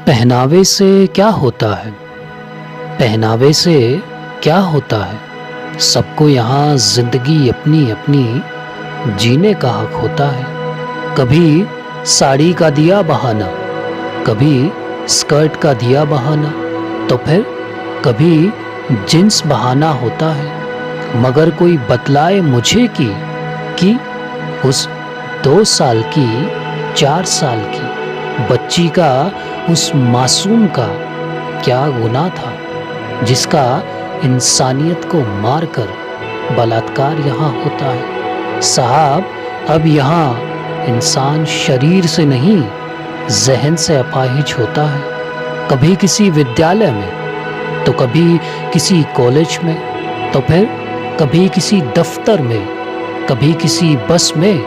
पहनावे से क्या होता है? पहनावे से क्या होता है? सबको यहाँ जिंदगी अपनी अपनी जीने का हक होता है। कभी साड़ी का दिया बहाना, कभी स्कर्ट का दिया बहाना, तो फिर कभी जींस बहाना होता है। मगर कोई बतलाए मुझे कि उस 2 साल की 4 साल की बच्ची का, उस मासूम का क्या गुनाह था जिसका इंसानियत को मारकर बलात्कार यहाँ होता है। साहब, अब यहाँ इंसान शरीर से नहीं जहन से अपाहिज होता है। कभी किसी विद्यालय में, तो कभी किसी कॉलेज में, तो फिर कभी किसी दफ्तर में, कभी किसी बस में,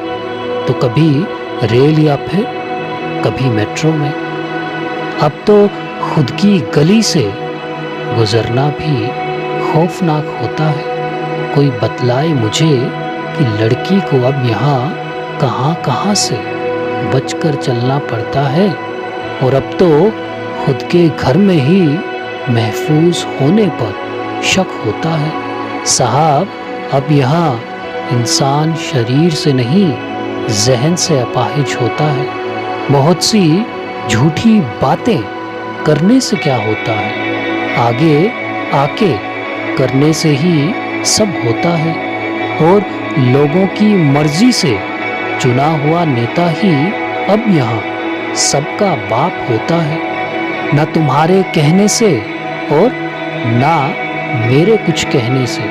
तो कभी रेल या फिर कभी मेट्रो में। अब तो खुद की गली से गुजरना भी खौफनाक होता है। कोई बतलाए मुझे कि लड़की को अब यहाँ कहाँ कहाँ से बचकर चलना पड़ता है, और अब तो खुद के घर में ही महफूज होने पर शक होता है। साहब, अब यहाँ इंसान शरीर से नहीं जहन से अपाहिज होता है। बहुत सी झूठी बातें करने से क्या होता है? आगे आके करने से ही सब होता है, और लोगों की मर्जी से चुना हुआ नेता ही अब यहाँ सबका बाप होता है। न तुम्हारे कहने से और ना मेरे कुछ कहने से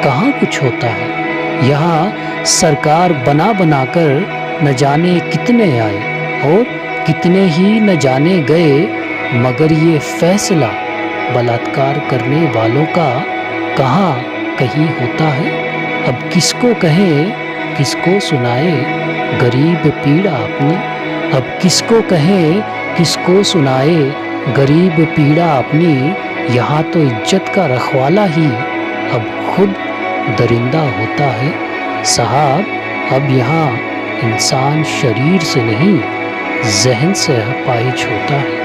कहाँ कुछ होता है। यहाँ सरकार बना बनाकर न जाने कितने आए और कितने ही न जाने गए, मगर ये फैसला बलात्कार करने वालों का कहाँ कहीं होता है। अब किसको कहें, किसको सुनाए गरीब पीड़ा अपनी। अब किसको कहें, किसको सुनाए गरीब पीड़ा अपनी। यहाँ तो इज्जत का रखवाला ही अब खुद दरिंदा होता है। साहब, अब यहाँ इंसान शरीर से नहीं जहन से अपाहिज होता है।